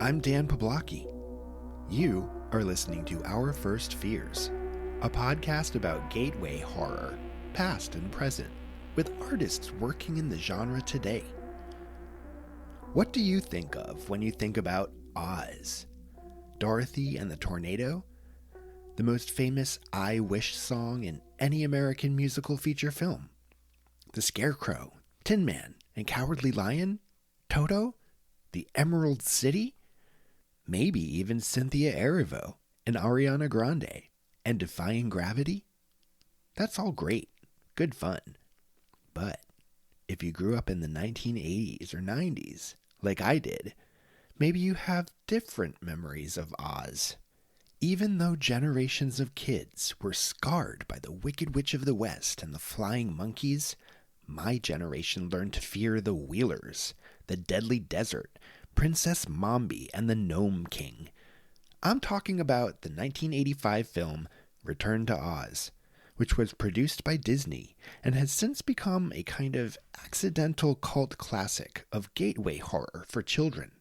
I'm Dan Pablocki. You are listening to Our First Fears, a podcast about gateway horror, past and present, with artists working in the genre today. What do you think of when you think about Oz? Dorothy and the Tornado? The most famous I Wish song in any American musical feature film? The Scarecrow, Tin Man, and Cowardly Lion? Toto? The Emerald City? Maybe even Cynthia Erivo and Ariana Grande and Defying Gravity? That's all great. Good fun. But if you grew up in the 1980s or 90s, like I did, maybe you have different memories of Oz. Even though generations of kids were scarred by the Wicked Witch of the West and the Flying Monkeys, my generation learned to fear the Wheelers, the Deadly Desert, Princess Mombi, and the Gnome King. I'm talking about the 1985 film Return to Oz, which was produced by Disney and has since become a kind of accidental cult classic of gateway horror for children.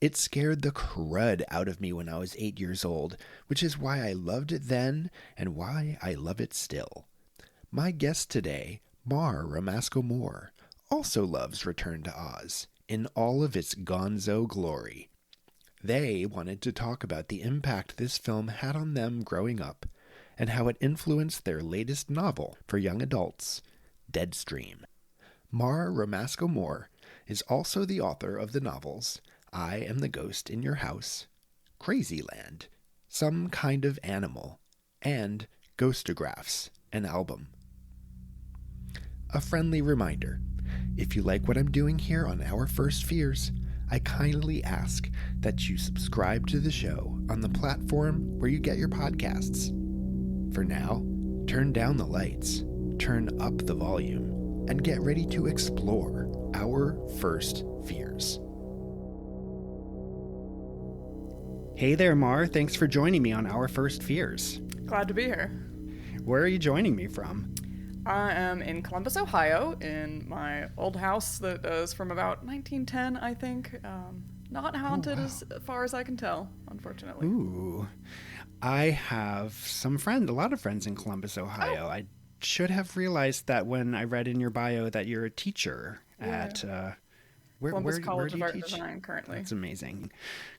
It scared the crud out of me when I was 8 years old, which is why I loved it then and why I love it still. My guest today, Mar Romasco-Moore, also loves Return to Oz in all of its gonzo glory. They wanted to talk about the impact this film had on them growing up and how it influenced their latest novel for young adults, Deadstream. Mar Romasco-Moore is also the author of the novels I Am the Ghost in Your House, Krazyland, Some Kind of Animal, and Ghostographs, an album. A friendly reminder, if you like what I'm doing here on Our First Fears, I kindly ask that you subscribe to the show on the platform where you get your podcasts. For now, turn down the lights, turn up the volume, and get ready to explore Our First Fears. Hey there, Mar. Thanks for joining me on Our First Fears. Glad to be here. Where are you joining me from? I am in Columbus, Ohio, in my old house that is from about 1910, I think. Not haunted as far as I can tell, unfortunately. Ooh. I have a lot of friends in Columbus, Ohio. I should have realized that when I read in your bio that you're a teacher at Columbus where College do of you Art teach? and Design currently. That's amazing.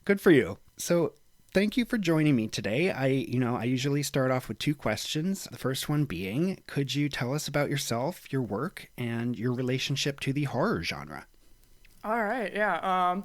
Good for you. So thank you for joining me today. I usually start off with two questions. The first one being, could you tell us about yourself, your work, and your relationship to the horror genre? All right, yeah.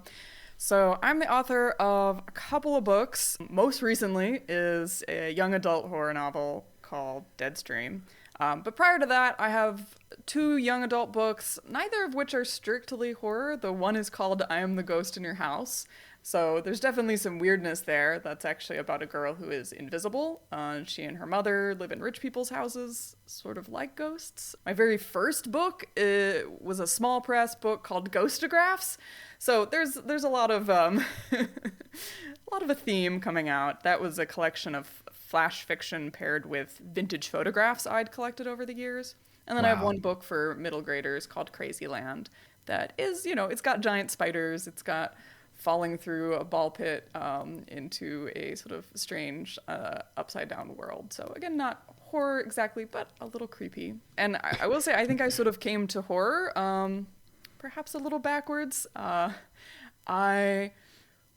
So I'm the author of a couple of books. Most recently is a young adult horror novel called Deadstream. But prior to that, I have two young adult books, neither of which are strictly horror. The one is called I Am the Ghost in Your House. So there's definitely some weirdness there. That's actually about a girl who is invisible. She and her mother live in rich people's houses, sort of like ghosts. My very first book was a small press book called Ghostographs. So there's a lot of a theme coming out. That was a collection of flash fiction paired with vintage photographs I'd collected over the years. And then I have one book for middle graders called Krazyland that is, it's got giant spiders, it's got falling through a ball pit into a sort of strange upside down world. So again, not horror exactly, but a little creepy. And I will say, I think I sort of came to horror perhaps a little backwards. I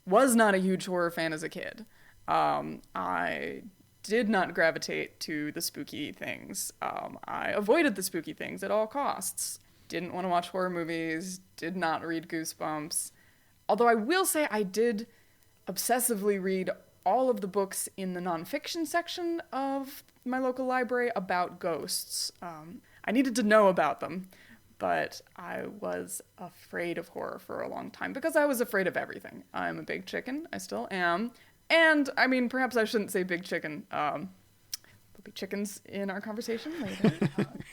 was not a huge horror fan as a kid. I did not gravitate to the spooky things. I avoided the spooky things at all costs. Didn't want to watch horror movies, did not read Goosebumps. Although I will say I did obsessively read all of the books in the nonfiction section of my local library about ghosts. I needed to know about them, but I was afraid of horror for a long time because I was afraid of everything. I'm a big chicken. I still am. And, I mean, perhaps I shouldn't say big chicken. There'll be chickens in our conversation later.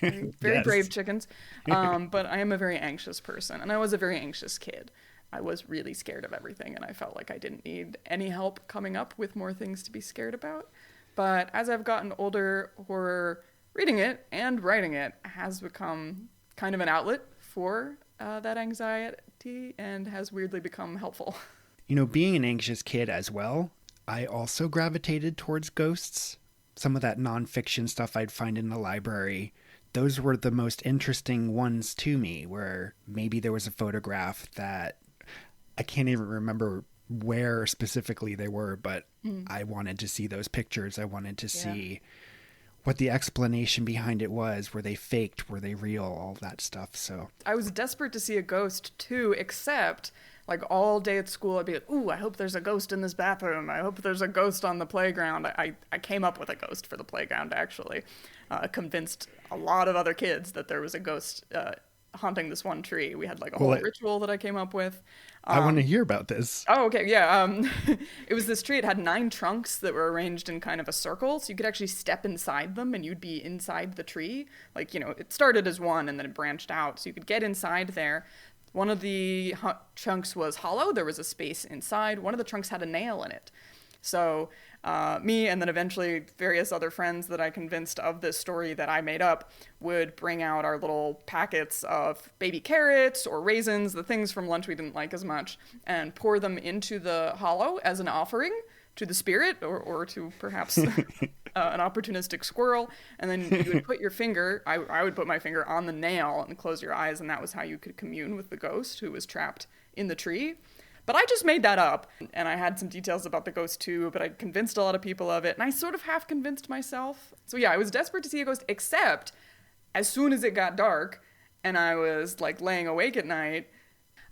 Very Yes. brave chickens. But I am a very anxious person, and I was a very anxious kid. I was really scared of everything, and I felt like I didn't need any help coming up with more things to be scared about. But as I've gotten older, horror, reading it and writing it has become kind of an outlet for that anxiety and has weirdly become helpful. being an anxious kid as well, I also gravitated towards ghosts. Some of that nonfiction stuff I'd find in the library, those were the most interesting ones to me, where maybe there was a photograph that I can't even remember where specifically they were, but I wanted to see those pictures. I wanted to see what the explanation behind it was. Were they faked? Were they real? All that stuff. So I was desperate to see a ghost too, except like all day at school I'd be like, ooh, I hope there's a ghost in this bathroom. I hope there's a ghost on the playground. I came up with a ghost for the playground, actually. Convinced a lot of other kids that there was a ghost haunting this one tree. We had like a whole ritual that I came up with. I want to hear about this. Oh, okay, yeah. It was this tree. It had 9 trunks that were arranged in kind of a circle, so you could actually step inside them and you'd be inside the tree. Like, it started as one and then it branched out, so you could get inside there. One of the trunks was hollow. There was a space inside. One of the trunks had a nail in it. So me and then eventually various other friends that I convinced of this story that I made up would bring out our little packets of baby carrots or raisins, the things from lunch we didn't like as much, and pour them into the hollow as an offering to the spirit or to perhaps an opportunistic squirrel. And then you would put your finger, I would put my finger on the nail and close your eyes, and that was how you could commune with the ghost who was trapped in the tree. But I just made that up, and I had some details about the ghost too, but I convinced a lot of people of it, and I sort of half convinced myself. So yeah, I was desperate to see a ghost, except as soon as it got dark and I was like laying awake at night,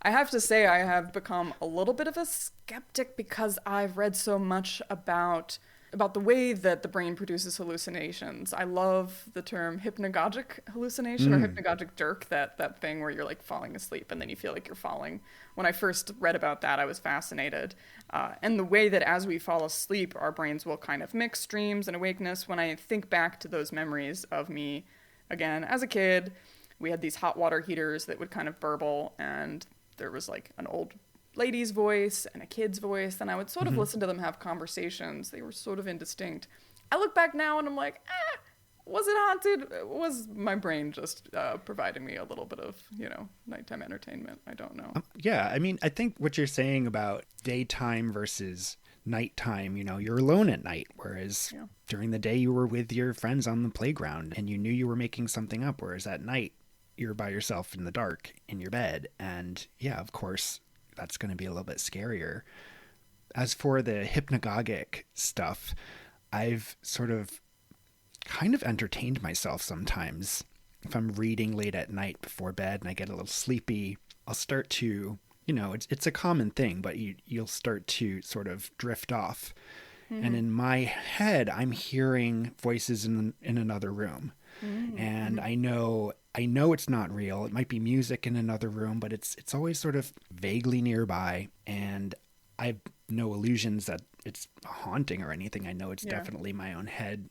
I have to say I have become a little bit of a skeptic because I've read so much about the way that the brain produces hallucinations. I love the term hypnagogic hallucination or hypnagogic jerk, that thing where you're like falling asleep and then you feel like you're falling. When I first read about that, I was fascinated. And the way that as we fall asleep, our brains will kind of mix dreams and awakeness. When I think back to those memories of me, again, as a kid, we had these hot water heaters that would kind of burble, and there was like an old lady's voice and a kid's voice, and I would sort of listen to them have conversations. They were sort of indistinct. I look back now and I'm like, was it haunted? Was my brain just providing me a little bit of, nighttime entertainment? I don't know. Yeah, I mean, I think what you're saying about daytime versus nighttime, you're alone at night, whereas during the day you were with your friends on the playground and you knew you were making something up, whereas at night you're by yourself in the dark in your bed. And yeah, of course, that's going to be a little bit scarier. As for the hypnagogic stuff, I've sort of kind of entertained myself sometimes. If I'm reading late at night before bed and I get a little sleepy, I'll start to, it's a common thing, but you'll start to sort of drift off. And in my head, I'm hearing voices in another room. And I know it's not real. It might be music in another room, but it's always sort of vaguely nearby. And I have no illusions that it's a haunting or anything. I know it's definitely my own head,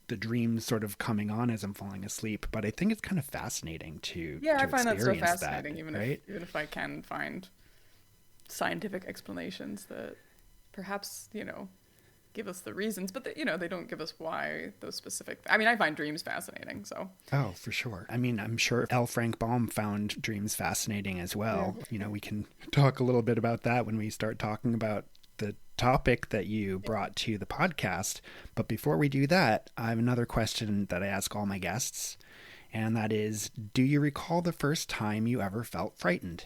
the dreams sort of coming on as I'm falling asleep. But I think it's kind of fascinating to I find that so experience fascinating, that, even if I can find scientific explanations that perhaps, give us the reasons, but they don't give us why those specific. I mean, I find dreams fascinating. So. Oh, for sure. I mean, I'm sure L. Frank Baum found dreams fascinating as well. Yeah. We can talk a little bit about that when we start talking about the topic that you brought to the podcast. But before we do that, I have another question that I ask all my guests, and that is, do you recall the first time you ever felt frightened?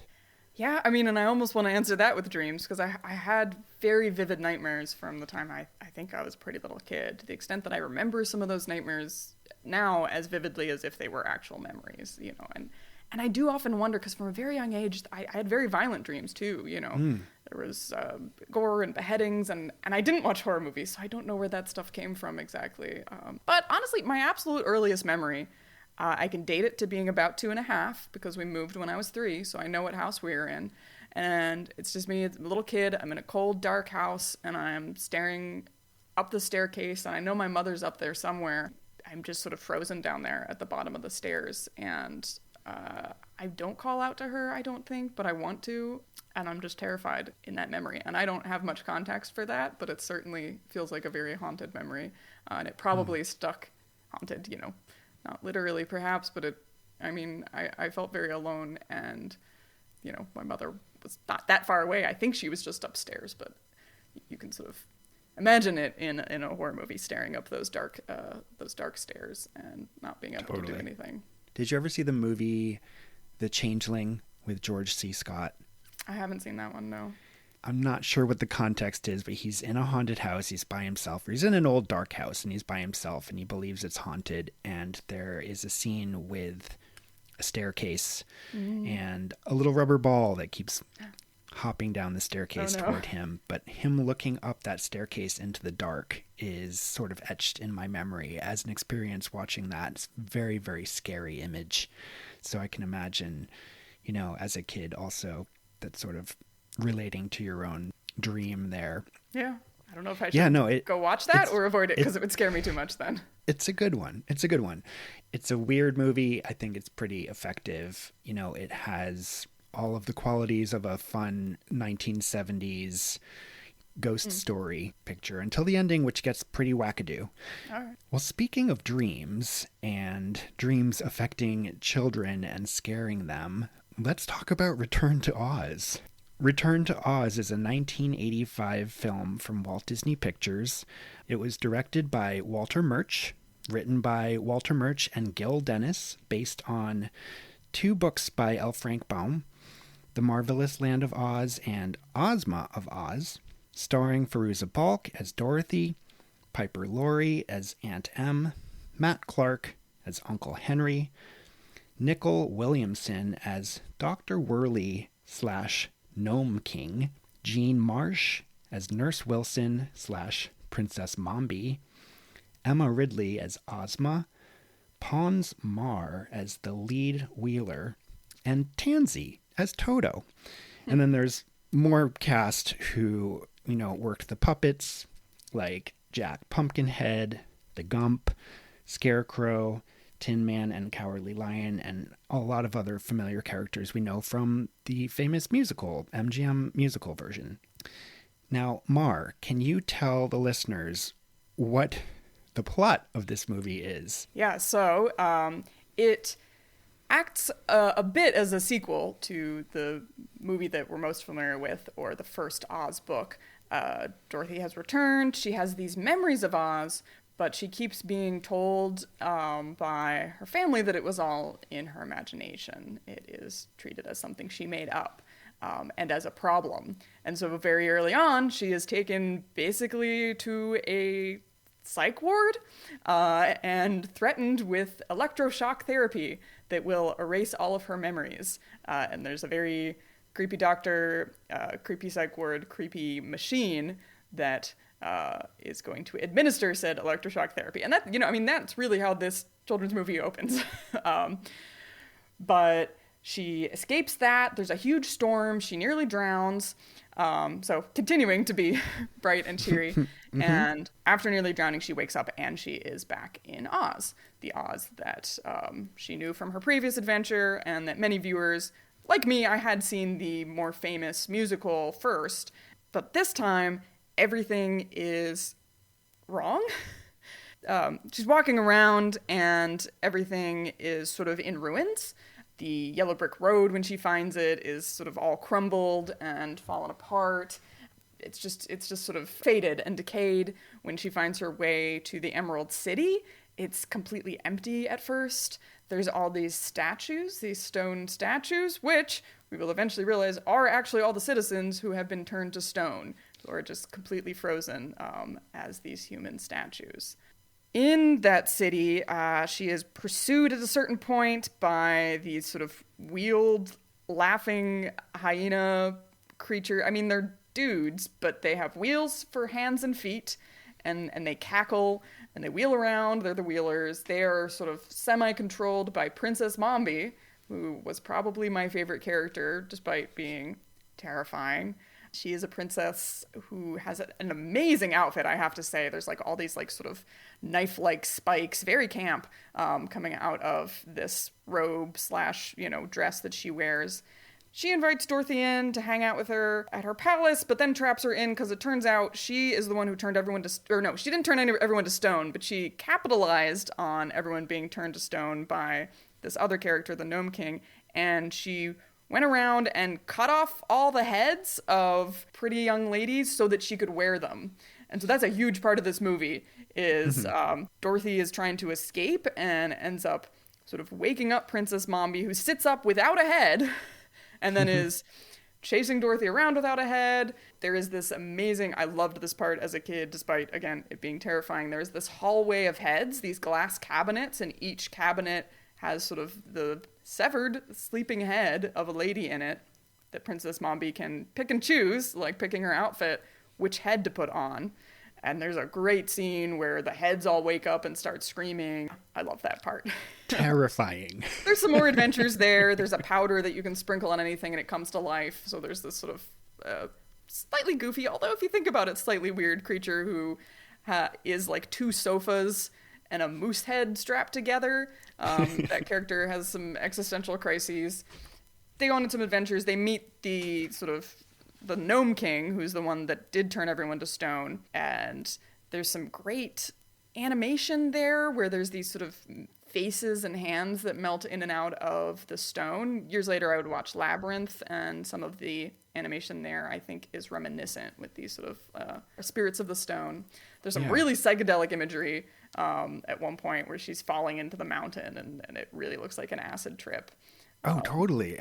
Yeah, I mean, and I almost want to answer that with dreams, because I had very vivid nightmares from the time I think I was a pretty little kid, to the extent that I remember some of those nightmares now as vividly as if they were actual memories, and I do often wonder, because from a very young age, I had very violent dreams too, There was gore and beheadings, and I didn't watch horror movies, so I don't know where that stuff came from exactly. But honestly, my absolute earliest memory, I can date it to being about 2.5 because we moved when I was 3, so I know what house we were in. And it's just me, it's a little kid. I'm in a cold, dark house, and I'm staring up the staircase, and I know my mother's up there somewhere. I'm just sort of frozen down there at the bottom of the stairs, and I don't call out to her, I don't think, but I want to, and I'm just terrified in that memory. And I don't have much context for that, but it certainly feels like a very haunted memory, and it probably stuck haunted, not literally perhaps, but I felt very alone, and, my mother was not that far away. I think she was just upstairs, but you can sort of imagine it in a horror movie, staring up those dark stairs and not being able to do anything. Did you ever see the movie The Changeling with George C. Scott? I haven't seen that one, no. I'm not sure what the context is, but he's in a haunted house. He's by himself. Or he's in an old dark house and he's by himself and he believes it's haunted. And there is a scene with a staircase and a little rubber ball that keeps hopping down the staircase toward him. But him looking up that staircase into the dark is sort of etched in my memory as an experience watching that. It's a very, very scary image. So I can imagine, you know, as a kid also, that sort of relating to your own dream there. Yeah. I don't know if I should go watch that or avoid it because it would scare me too much then. It's a good one. It's a weird movie. I think it's pretty effective. You know, it has all of the qualities of a fun 1970s ghost story picture until the ending, which gets pretty wackadoo. All right. Well, speaking of dreams and dreams affecting children and scaring them, let's talk about Return to Oz. Return to Oz is a 1985 film from Walt Disney Pictures. It was directed by Walter Murch, written by Walter Murch and Gil Dennis, based on 2 books by L. Frank Baum, The Marvelous Land of Oz and Ozma of Oz, starring Fairuza Balk as Dorothy, Piper Laurie as Aunt Em, Matt Clark as Uncle Henry, Nicol Williamson as Dr. Whirly / Gnome King, Jean Marsh as Nurse Wilson / Princess Mombi, Emma Ridley as Ozma, Pons Mar as the lead wheeler, and Tansy as Toto. And then there's more cast who, you know, worked the puppets, like Jack Pumpkinhead, the Gump, Scarecrow, Tin Man, and Cowardly Lion, and a lot of other familiar characters we know from the famous musical, MGM musical version. Now, Mar, can you tell the listeners what the plot of this movie is? Yeah, so it acts a bit as a sequel to the movie that we're most familiar with, or the first Oz book. Dorothy has returned. She has these memories of Oz, but she keeps being told by her family that it was all in her imagination. It is treated as something she made up and as a problem. And so very early on, she is taken basically to a psych ward and threatened with electroshock therapy that will erase all of her memories. And there's a very creepy doctor, creepy psych ward, creepy machine that is going to administer said electroshock therapy. And that, you know, I mean, that's really how this children's movie opens. But she escapes that. There's a huge storm. She nearly drowns. So continuing to be bright and cheery. And after nearly drowning, she wakes up and she is back in Oz. The Oz that she knew from her previous adventure, and that many viewers, like me, I had seen the more famous musical first. But this time, everything is wrong. She's walking around and everything is sort of in ruins. The yellow brick road, when she finds it, is sort of all crumbled and fallen apart. It's just sort of faded and decayed. When she finds her way to the Emerald City, it's completely empty at first. There's all these statues, these stone statues, which we will eventually realize are actually all the citizens who have been turned to stone, who are just completely frozen as these human statues. In that city, she is pursued at a certain point by these sort of wheeled, laughing hyena creature. I mean, they're dudes, but they have wheels for hands and feet, and they cackle, and they wheel around. They're the wheelers. They are sort of semi-controlled by Princess Mombi, who was probably my favorite character, despite being terrifying. She is a princess who has an amazing outfit, I have to say. There's like all these like sort of knife-like spikes, very camp, coming out of this robe / dress that she wears. She invites Dorothy in to hang out with her at her palace, but then traps her in because it turns out she is the one who turned everyone to... she didn't turn everyone to stone, but she capitalized on everyone being turned to stone by this other character, the Gnome King, and she went around and cut off all the heads of pretty young ladies so that she could wear them. And so that's a huge part of this movie is Dorothy is trying to escape and ends up sort of waking up Princess Mombi, who sits up without a head and then is chasing Dorothy around without a head. There is this amazing, I loved this part as a kid, despite, again, it being terrifying. There's this hallway of heads, these glass cabinets, and each cabinet has sort of the severed sleeping head of a lady in it that Princess Mombi can pick and choose, like picking her outfit, which head to put on. And there's a great scene where the heads all wake up and start screaming. I love that part. Terrifying. There's some more adventures there. There's a powder that you can sprinkle on anything and it comes to life. So there's this sort of slightly goofy, although if you think about it, slightly weird creature who is like two sofas and a moose head strapped together. That character has some existential crises. They go on some adventures. They meet the sort of the Gnome King, who's the one that did turn everyone to stone. And there's some great animation there where there's these sort of faces and hands that melt in and out of the stone. Years later, I would watch Labyrinth, and some of the animation there, I think, is reminiscent with these sort of spirits of the stone. There's some really psychedelic imagery at one point where she's falling into the mountain, and it really looks like an acid trip. Oh, totally.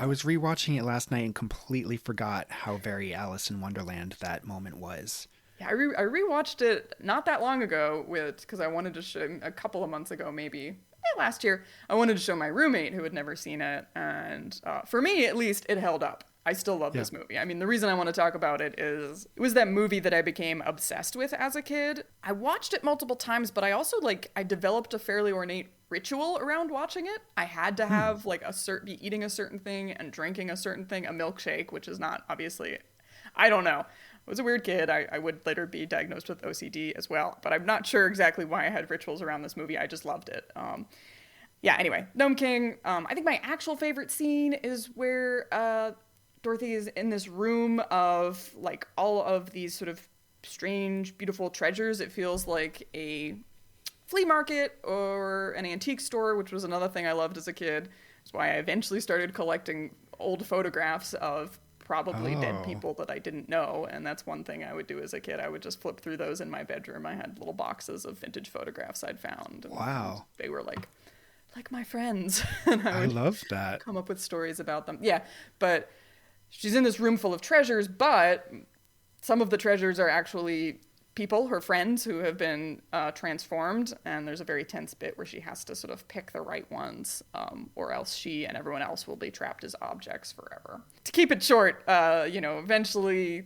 I was rewatching it last night and completely forgot how very Alice in Wonderland that moment was. Yeah, I rewatched it not that long ago because I wanted to show, a couple of months ago maybe, last year, I wanted to show my roommate who had never seen it, and for me at least, it held up. I still love this movie. I mean, the reason I want to talk about it is it was that movie that I became obsessed with as a kid. I watched it multiple times, but I also I developed a fairly ornate ritual around watching it. I had to have be eating a certain thing and drinking a certain thing, a milkshake, which is not obviously, I don't know. I was a weird kid. I would later be diagnosed with OCD as well, but I'm not sure exactly why I had rituals around this movie. I just loved it. Anyway, Gnome King. I think my actual favorite scene is where Dorothy is in this room of all of these sort of strange, beautiful treasures. It feels like a flea market or an antique store, which was another thing I loved as a kid. That's why I eventually started collecting old photographs of probably dead people that I didn't know. And that's one thing I would do as a kid. I would just flip through those in my bedroom. I had little boxes of vintage photographs I'd found. And wow. They were like my friends. And I love that. Come up with stories about them. Yeah, but she's in this room full of treasures, but some of the treasures are actually people, her friends, who have been transformed, and there's a very tense bit where she has to sort of pick the right ones, or else she and everyone else will be trapped as objects forever. To keep it short, eventually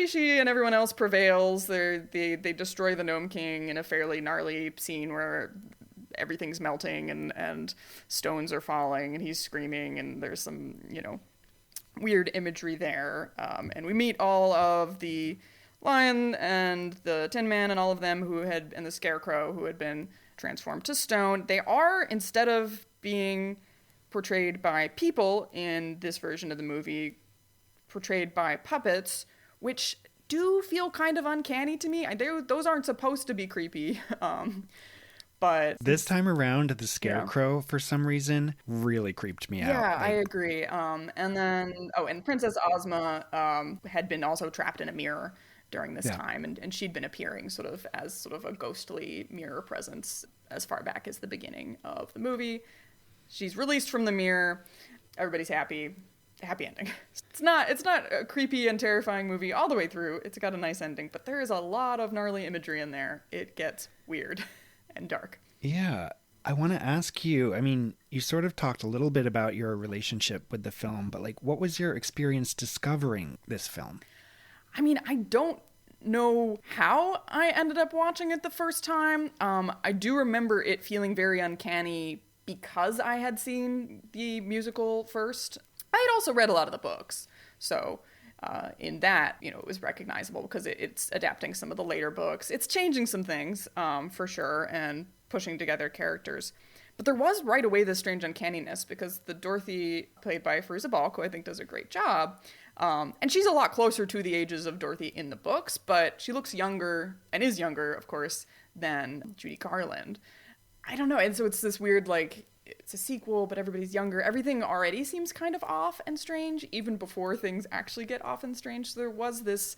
she and everyone else prevails. They destroy the Gnome King in a fairly gnarly scene where everything's melting and stones are falling and he's screaming, and there's some, weird imagery there. And we meet all of the Lion and the Tin Man and all of them and the Scarecrow who had been transformed to stone. They are, instead of being portrayed by people in this version of the movie, portrayed by puppets, which do feel kind of uncanny to me. Those aren't supposed to be creepy. But this time around, the Scarecrow, for some reason, really creeped me out. Yeah, I agree. And Princess Ozma had been also trapped in a mirror during this time, and she'd been appearing sort of as a ghostly mirror presence as far back as the beginning of the movie. She's released from the mirror. Everybody's happy. Happy ending. It's not a creepy and terrifying movie all the way through. It's got a nice ending, but there is a lot of gnarly imagery in there. It gets weird and dark. Yeah. I want to ask you, I mean, you sort of talked a little bit about your relationship with the film, but what was your experience discovering this film? I mean, I don't know how I ended up watching it the first time. I do remember it feeling very uncanny because I had seen the musical first. I had also read a lot of the books, so in that, it was recognizable because it's adapting some of the later books. It's changing some things, for sure, and pushing together characters. But there was right away this strange uncanniness because the Dorothy played by Fairuza Balk, who I think does a great job, and she's a lot closer to the ages of Dorothy in the books, but she looks younger, and is younger, of course, than Judy Garland. I don't know, and so it's this weird, it's a sequel, but everybody's younger. Everything already seems kind of off and strange, even before things actually get off and strange. So there was this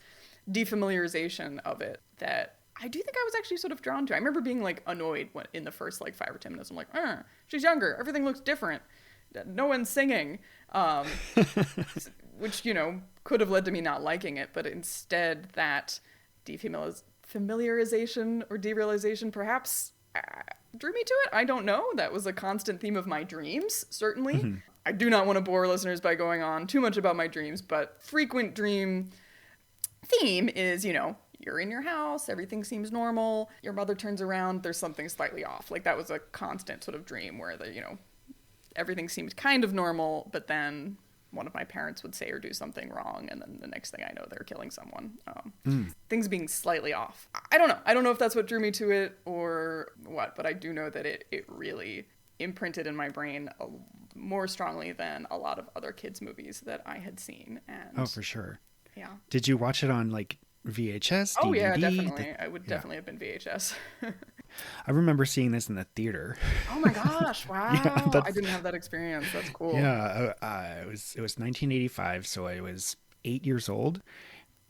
defamiliarization of it that I do think I was actually sort of drawn to. I remember being like annoyed in the first like 5 or 10 minutes. I'm like, she's younger. Everything looks different. No one's singing, which, you know, could have led to me not liking it. But instead, that familiarization or derealization perhaps drew me to it. I don't know. That was a constant theme of my dreams, certainly. Mm-hmm. I do not want to bore listeners by going on too much about my dreams, but frequent dream theme is, you know, you're in your house, everything seems normal, your mother turns around, there's something slightly off. Like, that was a constant sort of dream where you know, everything seemed kind of normal, but then one of my parents would say or do something wrong, and then the next thing I know, they're killing someone. Things being slightly off. I don't know. I don't know if that's what drew me to it or what, but I do know that it really imprinted in my brain more strongly than a lot of other kids' movies that I had seen. And oh, for sure. Yeah. Did you watch it on, like, VHS, DVD? Oh, yeah, definitely. I would definitely have been VHS. I remember seeing this in the theater. Oh my gosh! Wow, yeah, I didn't have that experience. That's cool. Yeah, it was 1985, so I was 8 years old.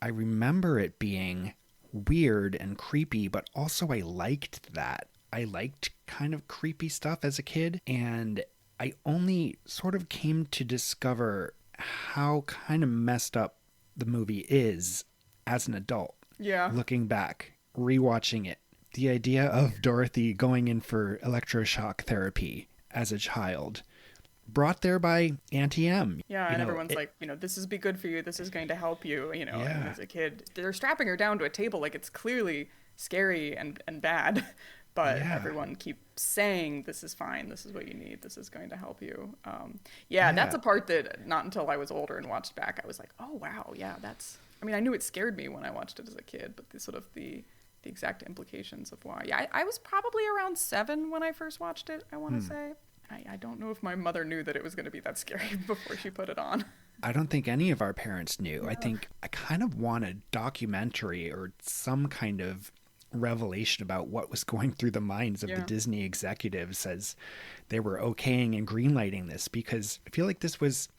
I remember it being weird and creepy, but also I liked that. I liked kind of creepy stuff as a kid, and I only sort of came to discover how kind of messed up the movie is as an adult. Yeah. Looking back, rewatching it. The idea of Dorothy going in for electroshock therapy as a child, brought there by Auntie M. Yeah, and everyone's like, you know, this is be good for you. This is going to help you, you know. Yeah. And as a kid, they're strapping her down to a table like it's clearly scary and bad. But everyone keeps saying, this is fine. This is what you need. This is going to help you. That's a part that not until I was older and watched back, I was like, oh, wow. Yeah, that's... I mean, I knew it scared me when I watched it as a kid, but the exact implications of why. Yeah, I was probably around 7 when I first watched it, I want to say. I don't know if my mother knew that it was going to be that scary before she put it on. I don't think any of our parents knew. Yeah. I think I kind of wanted documentary or some kind of revelation about what was going through the minds of the Disney executives as they were okaying and greenlighting this, because I feel like this was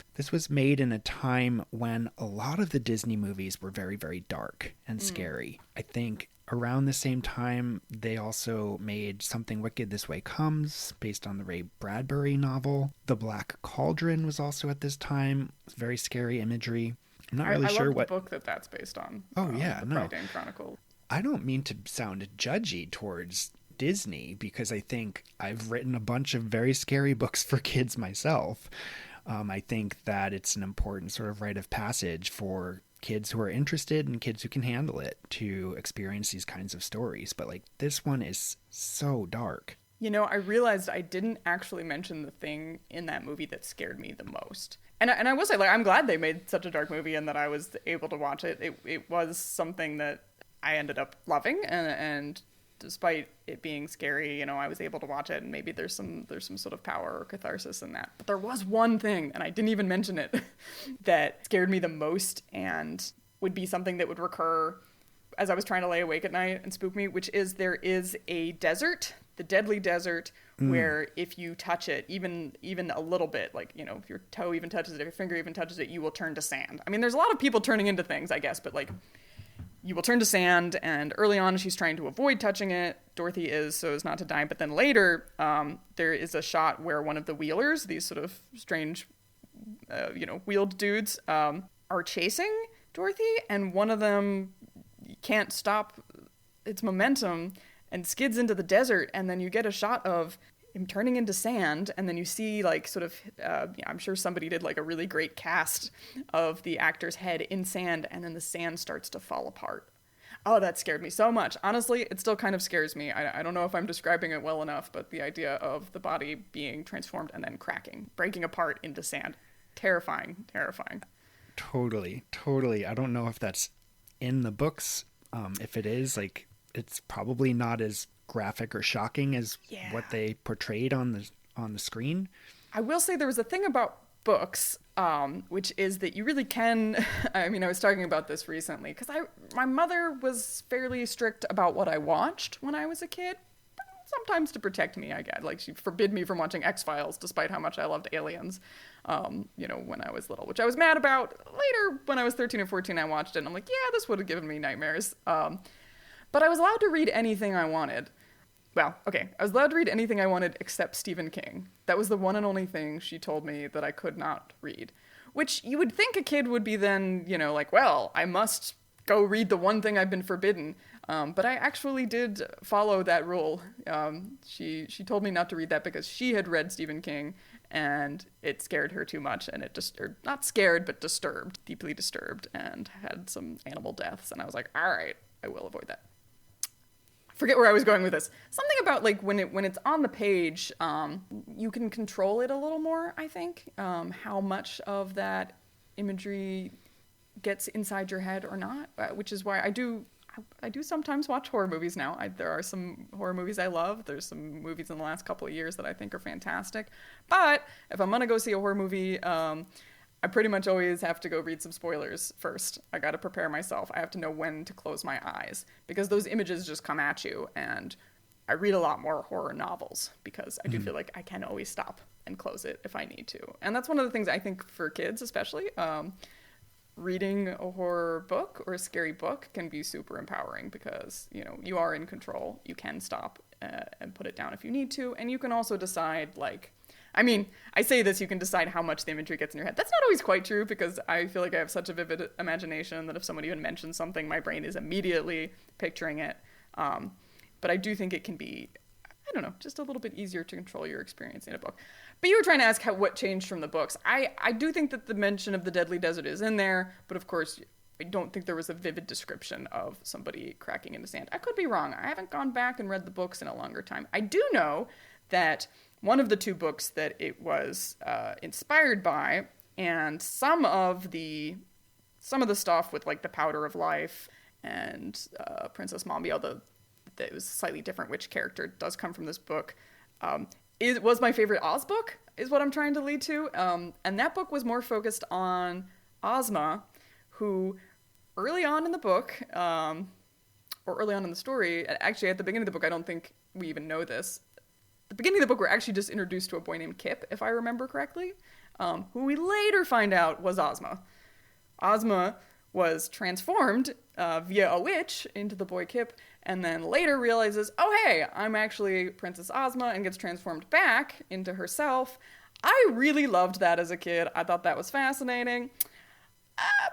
made in a time when a lot of the Disney movies were very, very dark and scary. I think around the same time, they also made Something Wicked This Way Comes, based on the Ray Bradbury novel. The Black Cauldron was also at this time. Very scary imagery. I'm not really sure what the book that's based on. Oh, yeah, the Friday Chronicle. I don't mean to sound judgy towards Disney, because I think I've written a bunch of very scary books for kids myself. I think that it's an important sort of rite of passage for kids who are interested and kids who can handle it to experience these kinds of stories. But like, this one is so dark. You know, I realized I didn't actually mention the thing in that movie that scared me the most. And I will say, like, I'm glad they made such a dark movie and that I was able to watch it. It was something that I ended up loving, and despite it being scary, you know, I was able to watch it, and maybe there's some sort of power or catharsis in that. But there was one thing, and I didn't even mention it, that scared me the most and would be something that would recur as I was trying to lay awake at night and spook me, which is there is a desert, the Deadly Desert, where if you touch it, even a little bit, like, you know, if your toe even touches it, if your finger even touches it, you will turn to sand. I mean, there's a lot of people turning into things, I guess, but like, you will turn to sand, and early on she's trying to avoid touching it. Dorothy is, so as not to die. But then later, there is a shot where one of the wheelers, these sort of strange, wheeled dudes, are chasing Dorothy, and one of them can't stop its momentum and skids into the desert, and then you get a shot of him turning into sand, and then you see, like, sort of, I'm sure somebody did, like, a really great cast of the actor's head in sand, and then the sand starts to fall apart. Oh, that scared me so much. Honestly, it still kind of scares me. I don't know if I'm describing it well enough, but the idea of the body being transformed and then cracking, breaking apart into sand. Terrifying. Totally. I don't know if that's in the books. If it is, like, it's probably not as graphic or shocking as what they portrayed on the screen. I will say there was a thing about books, which is that you really can, I mean, I was talking about this recently, because my mother was fairly strict about what I watched when I was a kid. sometimes to protect me, I guess. Like, she forbid me from watching X-Files, despite how much I loved Aliens, when I was little, which I was mad about. Later, when I was 13 or 14, I watched it, and I'm like, yeah, this would have given me nightmares. But I was allowed to read anything I wanted. Well, okay, I was allowed to read anything I wanted except Stephen King. That was the one and only thing she told me that I could not read. Which you would think a kid would be then, like, well, I must go read the one thing I've been forbidden. But I actually did follow that rule. She told me not to read that because she had read Stephen King, and it scared her too much, and it just, or not scared, but disturbed, deeply disturbed, and had some animal deaths. And I was like, all right, I will avoid that. Forget where I was going with this. Something about, like, when it's on the page, you can control it a little more, I think. How much of that imagery gets inside your head or not, which is why I do sometimes watch horror movies now. There are some horror movies I love. There's some movies in the last couple of years that I think are fantastic. But if I'm going to go see a horror movie, I pretty much always have to go read some spoilers first. I got to prepare myself. I have to know when to close my eyes because those images just come at you. And I read a lot more horror novels because I do feel like I can always stop and close it if I need to. And that's one of the things I think for kids especially, reading a horror book or a scary book can be super empowering because, you are in control. You can stop and put it down if you need to. And you can also decide, I say this, you can decide how much the imagery gets in your head. That's not always quite true because I feel like I have such a vivid imagination that if someone even mentions something, my brain is immediately picturing it. But I do think it can be, just a little bit easier to control your experience in a book. But you were trying to ask what changed from the books. I do think that the mention of the deadly desert is in there, but of course, I don't think there was a vivid description of somebody cracking into sand. I could be wrong. I haven't gone back and read the books in a longer time. I do know that one of the two books that it was inspired by, and some of the stuff with, like, the Powder of Life and Princess Mombi, although it was slightly different which character does come from this book, it was my favorite Oz book, is what I'm trying to lead to. And that book was more focused on Ozma, who early on in the book, or early on in the story, actually at the beginning of the book, I don't think we even know this. At the beginning of the book, we're actually just introduced to a boy named Kip, if I remember correctly, who we later find out was Ozma. Ozma was transformed via a witch into the boy Kip, and then later realizes, oh hey, I'm actually Princess Ozma, and gets transformed back into herself. I really loved that as a kid. I thought that was fascinating.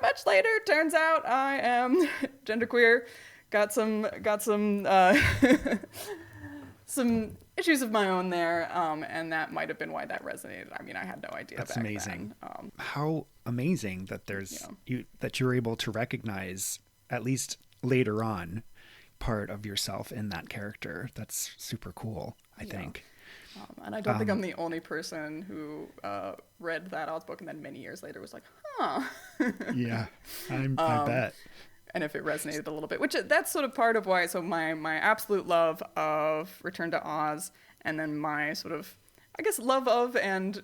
Much later, turns out I am genderqueer. Got some some issues of my own there, and that might have been why that resonated. I mean, I had no idea. That's back amazing. Then. How amazing that there's that you're able to recognize, at least later on, part of yourself in that character. That's super cool, I think. And I don't think I'm the only person who read that Oz book and then many years later was like, huh. Yeah, I bet. And if it resonated a little bit, which that's sort of part of why, so my absolute love of Return to Oz, and then my sort of, I guess, love of and,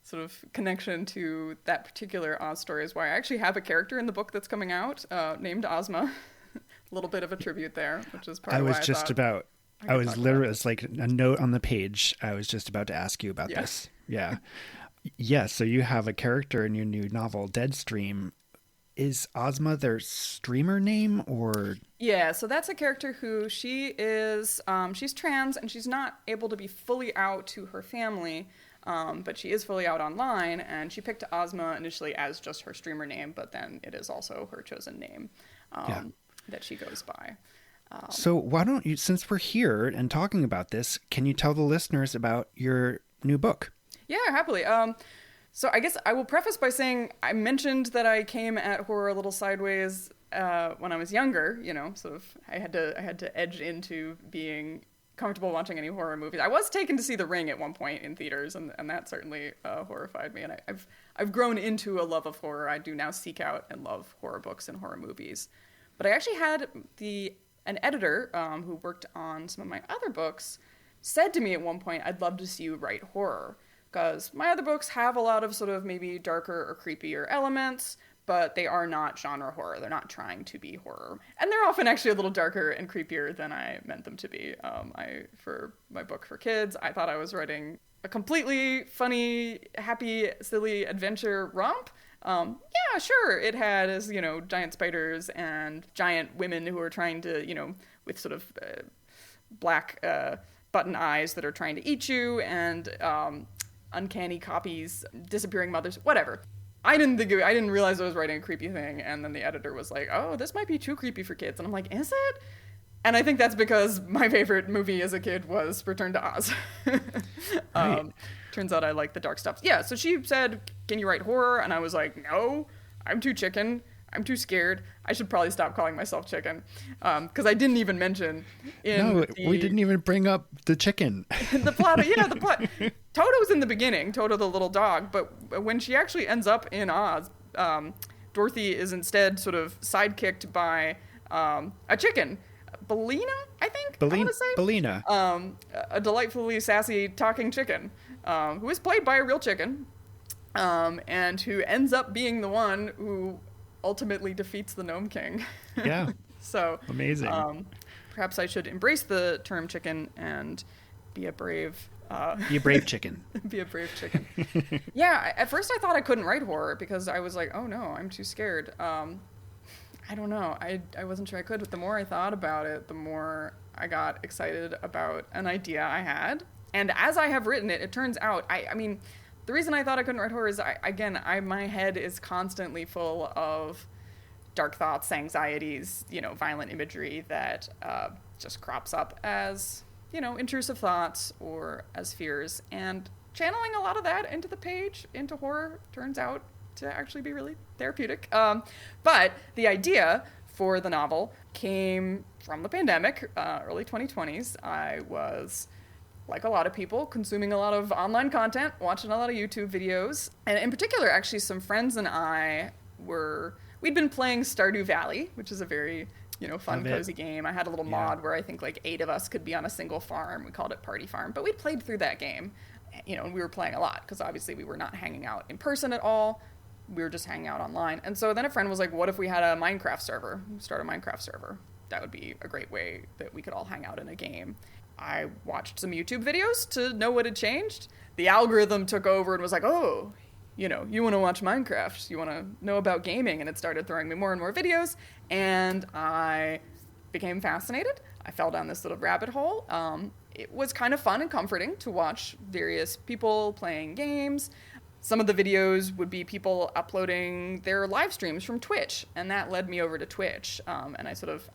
sort of connection to that particular Oz story is why I actually have a character in the book that's coming out named Ozma. A little bit of a tribute there, which is part of why I was literally, it's like a note on the page. I was just about to ask you about this. Yeah. Yeah. So you have a character in your new novel, Deadstream. Is Ozma their streamer name or? Yeah. So that's a character who she is, she's trans and she's not able to be fully out to her family. But she is fully out online, and she picked Ozma initially as just her streamer name, but then it is also her chosen name that she goes by. So why don't you, since we're here and talking about this, can you tell the listeners about your new book? Yeah, happily. So I guess I will preface by saying I mentioned that I came at horror a little sideways when I was younger. Sort of I had to edge into being comfortable watching any horror movies. I was taken to see The Ring at one point in theaters, and that certainly horrified me. And I've grown into a love of horror. I do now seek out and love horror books and horror movies. But I actually had an editor who worked on some of my other books said to me at one point, I'd love to see you write horror. Because my other books have a lot of sort of maybe darker or creepier elements, but they are not genre horror. They're not trying to be horror. And they're often actually a little darker and creepier than I meant them to be. For my book for kids, I thought I was writing a completely funny, happy, silly adventure romp. Yeah, sure, it had, giant spiders and giant women who are trying to, with sort of black button eyes that are trying to eat you, and uncanny copies, disappearing mothers, whatever. I didn't realize I was writing a creepy thing, and then the editor was like, "Oh, this might be too creepy for kids," and I'm like, "Is it?" And I think that's because my favorite movie as a kid was Return to Oz. Right. Turns out I like the dark stuff. Yeah, so she said, "Can you write horror?" And I was like, "No, I'm too chicken. I'm too scared. I should probably stop calling myself chicken." Because I didn't even mention we didn't even bring up the chicken. the plot. The plot. Toto's in the beginning, Toto the little dog, but when she actually ends up in Oz, Dorothy is instead sort of sidekicked by a chicken. Bellina, I think. I want to say Bellina. A delightfully sassy talking chicken, who is played by a real chicken, and who ends up being the one who ultimately defeats the Gnome King. Yeah. So amazing. Perhaps I should embrace the term chicken and be a brave. Be a brave chicken. Be a brave chicken. Yeah. At first, I thought I couldn't write horror because I was like, "Oh no, I'm too scared." I don't know. I wasn't sure I could, but the more I thought about it, the more I got excited about an idea I had. And as I have written it, it turns out, I mean, the reason I thought I couldn't write horror is, my head is constantly full of dark thoughts, anxieties, violent imagery that just crops up as, intrusive thoughts or as fears. And channeling a lot of that into the page, into horror, turns out to actually be really therapeutic. But the idea for the novel came from the pandemic, early 2020s. I was, like a lot of people, consuming a lot of online content, watching a lot of YouTube videos. And in particular, actually, some friends and I we'd been playing Stardew Valley, which is a very, fun, cozy game. I had a little mod where I think like 8 of us could be on a single farm. We called it Party Farm. But we played through that game, and we were playing a lot because obviously we were not hanging out in person at all. We were just hanging out online. And so then a friend was like, "What if we had a Minecraft server? Start a Minecraft server. That would be a great way that we could all hang out in a game." I watched some YouTube videos to know what had changed. The algorithm took over and was like, "Oh, you want to watch Minecraft. You want to know about gaming." And it started throwing me more and more videos. And I became fascinated. I fell down this little rabbit hole. It was kind of fun and comforting to watch various people playing games. Some of the videos would be people uploading their live streams from Twitch, and that led me over to Twitch. And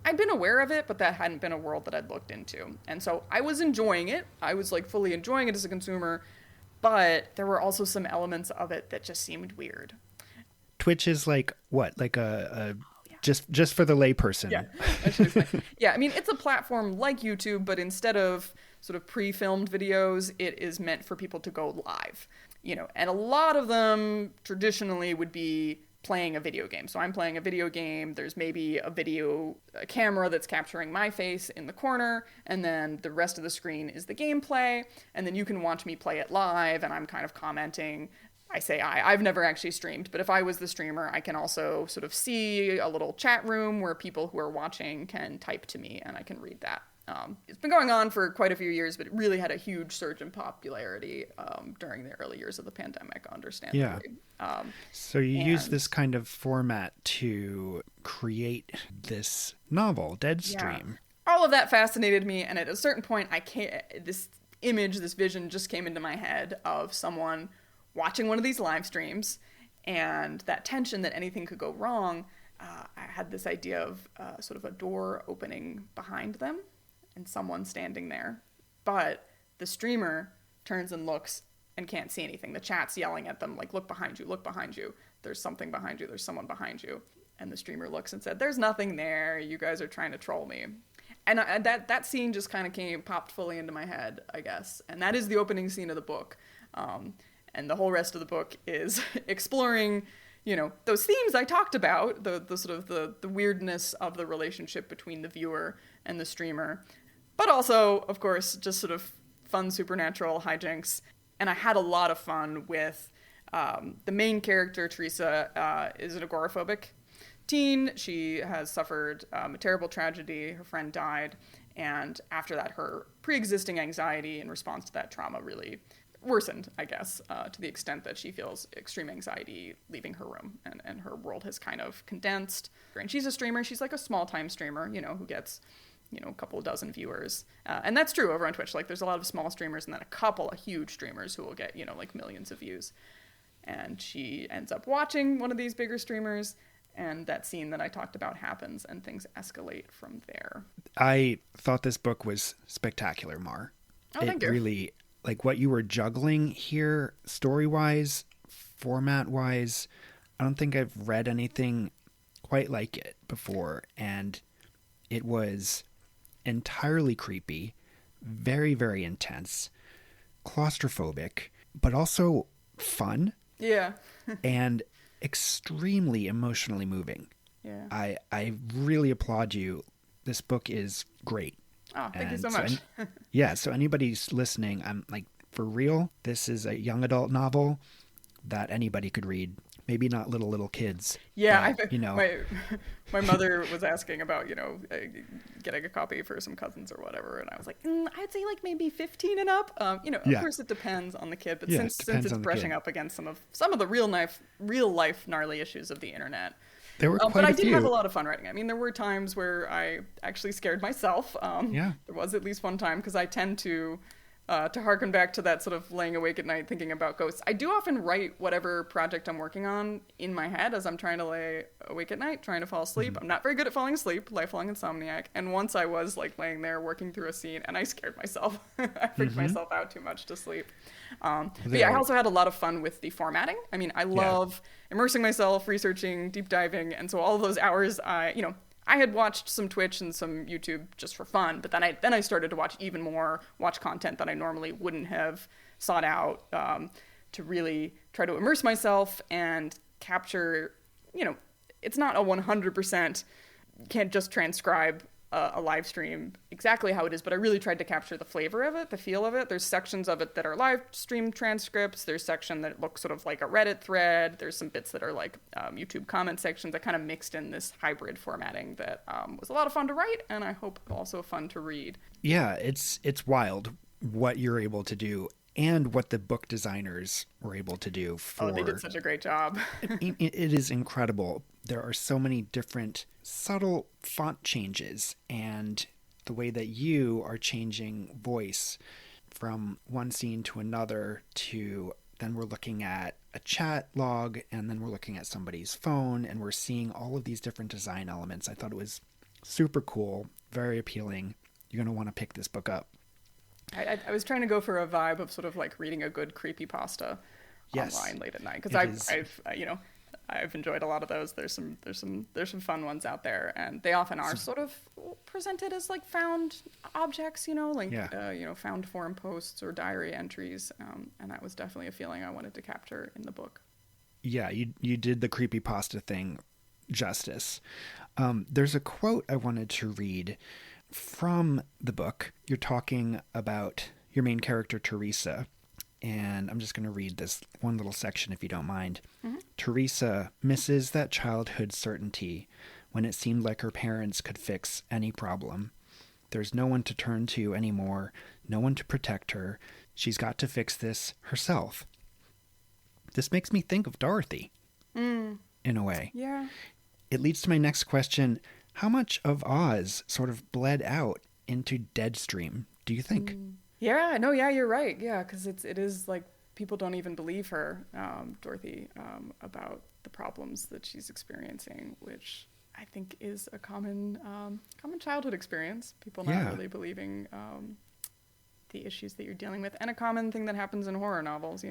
I'd been aware of it, but that hadn't been a world that I'd looked into. And so I was enjoying it. I was like fully enjoying it as a consumer, but there were also some elements of it that just seemed weird. Twitch is like what? Like just for the layperson. Yeah. Yeah, I mean, it's a platform like YouTube, but instead of sort of pre-filmed videos, it is meant for people to go live. And a lot of them traditionally would be playing a video game. So I'm playing a video game. There's maybe a camera that's capturing my face in the corner, and then the rest of the screen is the gameplay. And then you can watch me play it live, and I'm kind of commenting. I've never actually streamed, but if I was the streamer, I can also sort of see a little chat room where people who are watching can type to me, and I can read that. It's been going on for quite a few years, but it really had a huge surge in popularity during the early years of the pandemic, understandably. Yeah. So you use this kind of format to create this novel, Deadstream. Yeah. All of that fascinated me, and at a certain point, this vision just came into my head of someone watching one of these live streams, and that tension that anything could go wrong. I had this idea of sort of a door opening behind them, and someone standing there. But the streamer turns and looks and can't see anything. The chat's yelling at them, like, "Look behind you, look behind you. There's something behind you, there's someone behind you." And the streamer looks and said, "There's nothing there. You guys are trying to troll me." And that scene just kind of popped fully into my head, I guess. And that is the opening scene of the book. And the whole rest of the book is exploring, those themes I talked about, the sort of the weirdness of the relationship between the viewer and the streamer. But also, of course, just sort of fun supernatural hijinks. And I had a lot of fun with The main character, Teresa, is an agoraphobic teen. She has suffered a terrible tragedy. Her friend died. And after that, her pre-existing anxiety in response to that trauma really worsened, I guess, to the extent that she feels extreme anxiety leaving her room, and her world has kind of condensed. And she's a streamer. She's like a small-time streamer, who gets, a couple of dozen viewers. And that's true over on Twitch. Like, there's a lot of small streamers and then a couple of huge streamers who will get, like millions of views. And she ends up watching one of these bigger streamers, and that scene that I talked about happens, and things escalate from there. I thought this book was spectacular, Mar. Oh, thank you. It really, like, what you were juggling here, story-wise, format-wise, I don't think I've read anything quite like it before. And it was entirely creepy, very, very intense, claustrophobic, but also fun. Yeah. And extremely emotionally moving. Yeah. I really applaud you. This book is great. Oh, thank you so much. So anybody's listening, I'm like, for real, this is a young adult novel that anybody could read. Maybe not little kids. Yeah, but, my mother was asking about, getting a copy for some cousins or whatever, and I was like, I'd say like maybe 15 and up. Of course it depends on the kid, but since it's brushing up against some of the real life gnarly issues of the internet. There were quite but a I did few. have a lot of fun writing. I mean, there were times where I actually scared myself. There was at least one time, because I tend to harken back to that sort of laying awake at night thinking about ghosts. I do often write whatever project I'm working on in my head as I'm trying to lay awake at night, trying to fall asleep. Mm-hmm. I'm not very good at falling asleep, lifelong insomniac. And once I was like laying there working through a scene, and I scared myself. I freaked myself out too much to sleep. But yeah, I also had a lot of fun with the formatting. I mean, I love immersing myself, researching, deep diving. And so all of those hours, I had watched some Twitch and some YouTube just for fun, but then I started to watch content that I normally wouldn't have sought out, to really try to immerse myself and capture, it's not a 100%, you can't just transcribe a live stream exactly how it is, but I really tried to capture the flavor of it, the feel of it. There's sections of it that are live stream transcripts. There's section that looks sort of like a Reddit thread. There's some bits that are like YouTube comment sections. I kind of mixed in this hybrid formatting that was a lot of fun to write, and I hope also fun to read. Yeah, it's wild what you're able to do and what the book designers were able to do for... Oh, they did such a great job. It is incredible. There are so many different subtle font changes, and the way that you are changing voice from one scene to another, to then we're looking at a chat log, and then we're looking at somebody's phone, and we're seeing all of these different design elements. I thought it was super cool, very appealing. You're going to want to pick this book up. I was trying to go for a vibe of sort of like reading a good creepypasta online late at night, because I've enjoyed a lot of those. There's some fun ones out there, and they often are sort of presented as like found objects, found forum posts or diary entries, and that was definitely a feeling I wanted to capture in the book. Yeah, you did the creepypasta thing justice. There's a quote I wanted to read from the book. You're talking about your main character, Teresa, and I'm just going to read this one little section if you don't mind. Mm-hmm. Teresa misses that childhood certainty when it seemed like her parents could fix any problem. There's no one to turn to anymore, no one to protect her. She's got to fix this herself. This makes me think of Dorothy, in a way. Yeah. It leads to my next question. How much of Oz sort of bled out into Deadstream, do you think? Yeah, no, yeah, you're right. Yeah, because it is like people don't even believe her, Dorothy, about the problems that she's experiencing, which I think is a common childhood experience. People not really believing the issues that you're dealing with, and a common thing that happens in horror novels.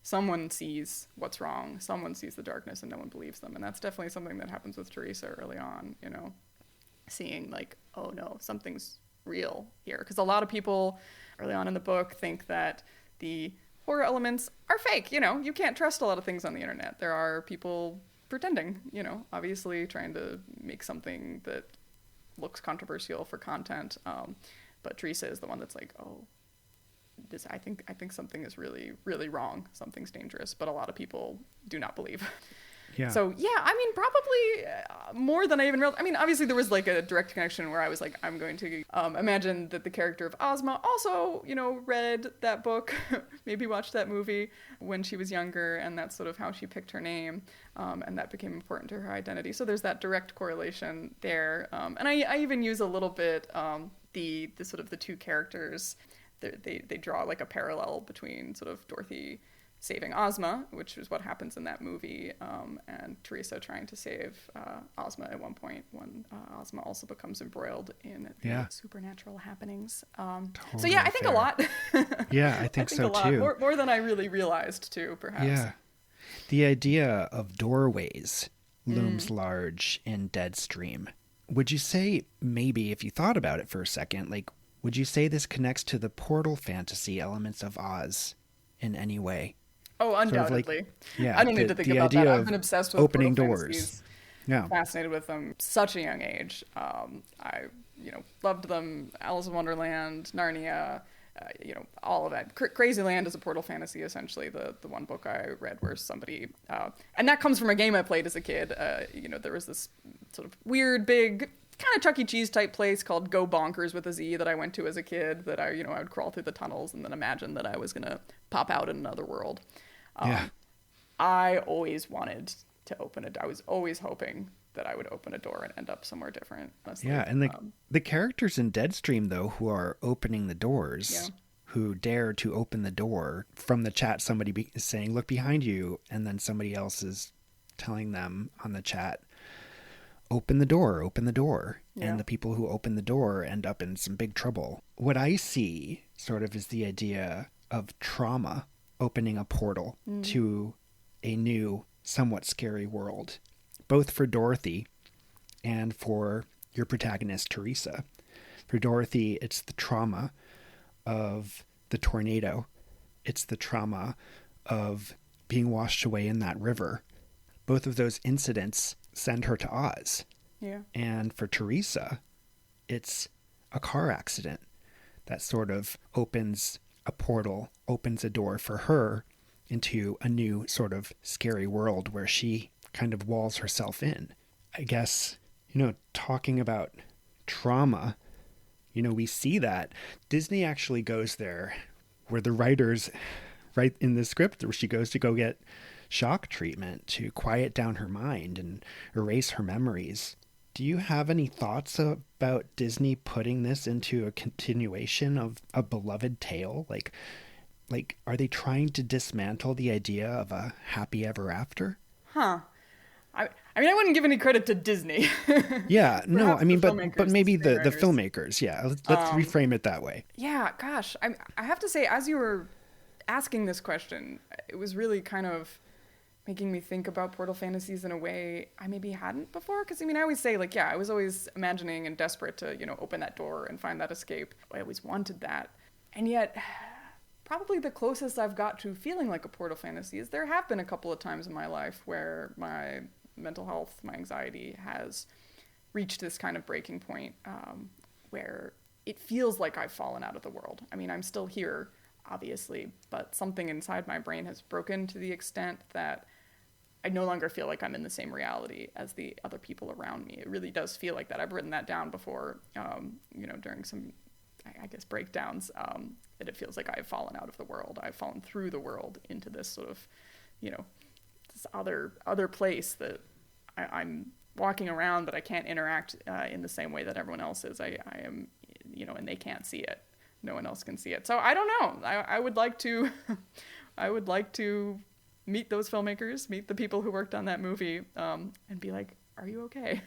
Someone sees what's wrong, someone sees the darkness, and no one believes them, and that's definitely something that happens with Teresa early on. Seeing like, oh no, something's real here, because a lot of people early on in the book think that the horror elements are fake. You can't trust a lot of things on the internet. There are people pretending, obviously trying to make something that looks controversial for content. But Teresa is the one that's like, oh, I think something is really, really wrong. Something's dangerous, but a lot of people do not believe. Yeah. So yeah, I mean, probably more than I even realized. I mean, obviously there was like a direct connection where I was like, I'm going to imagine that the character of Ozma also, you know, read that book, maybe watched that movie when she was younger, and that's sort of how she picked her name, and that became important to her identity. So there's that direct correlation there, and I even use a little bit the sort of the two characters. They draw like a parallel between sort of Dorothy saving Ozma, which is what happens in that movie, and Teresa trying to save Ozma at one point when Ozma also becomes embroiled in the supernatural happenings. So yeah, I think a lot. Yeah, I think so a lot. too. More than I really realized too, perhaps. Yeah. The idea of doorways looms large in Deadstream. Would you say, maybe if you thought about it for a second, like, would you say this connects to the portal fantasy elements of Oz in any way? Oh, undoubtedly. Sort of like, I don't need to think about that. I've been obsessed with opening portal doors. Fantasies. Yeah. Fascinated with them such a young age. I, loved them. Alice in Wonderland, Narnia, all of that. Krazyland is a portal fantasy, essentially. The one book I read where somebody, and that comes from a game I played as a kid. There was this sort of weird, big, kind of Chuck E. Cheese type place called Go Bonkers with a Z that I went to as a kid, that I would crawl through the tunnels and then imagine that I was going to pop out in another world. I always wanted to open it. I was always hoping that I would open a door and end up somewhere different. Honestly. Yeah, and the characters in Deadstream, though, who are opening the doors, who dare to open the door, from the chat somebody is saying, look behind you, and then somebody else is telling them on the chat, open the door, and the people who open the door end up in some big trouble. What I see sort of is the idea of trauma opening a portal to a new, somewhat scary world, both for Dorothy and for your protagonist, Teresa. For Dorothy, it's the trauma of the tornado. It's the trauma of being washed away in that river. Both of those incidents send her to Oz. Yeah. And for Teresa, it's a car accident that sort of opens a portal, opens a door for her into a new sort of scary world where she kind of walls herself in. I guess, talking about trauma, we see that Disney actually goes there where the writers write in the script where she goes to go get shock treatment to quiet down her mind and erase her memories. Do you have any thoughts about Disney putting this into a continuation of a beloved tale? Like, are they trying to dismantle the idea of a happy ever after? Huh. I mean, I wouldn't give any credit to Disney. Yeah, no, I mean, but maybe the writers. filmmakers. Yeah, let's reframe it that way. Yeah, gosh, I have to say, as you were asking this question, it was really kind of making me think about portal fantasies in a way I maybe hadn't before. Because, I always say, I was always imagining and desperate to, open that door and find that escape. I always wanted that. And yet, probably the closest I've got to feeling like a portal fantasy is there have been a couple of times in my life where my mental health, my anxiety has reached this kind of breaking point where it feels like I've fallen out of the world. I'm still here, obviously, but something inside my brain has broken to the extent that I no longer feel like I'm in the same reality as the other people around me. It really does feel like that. I've written that down before, during some, I guess, breakdowns, that it feels like I've fallen out of the world. I've fallen through the world into this sort of, this other place that I'm walking around, but I can't interact in the same way that everyone else is. I am, and they can't see it. No one else can see it. So I don't know. I would like to, meet those filmmakers, meet the people who worked on that movie, and be like, are you okay?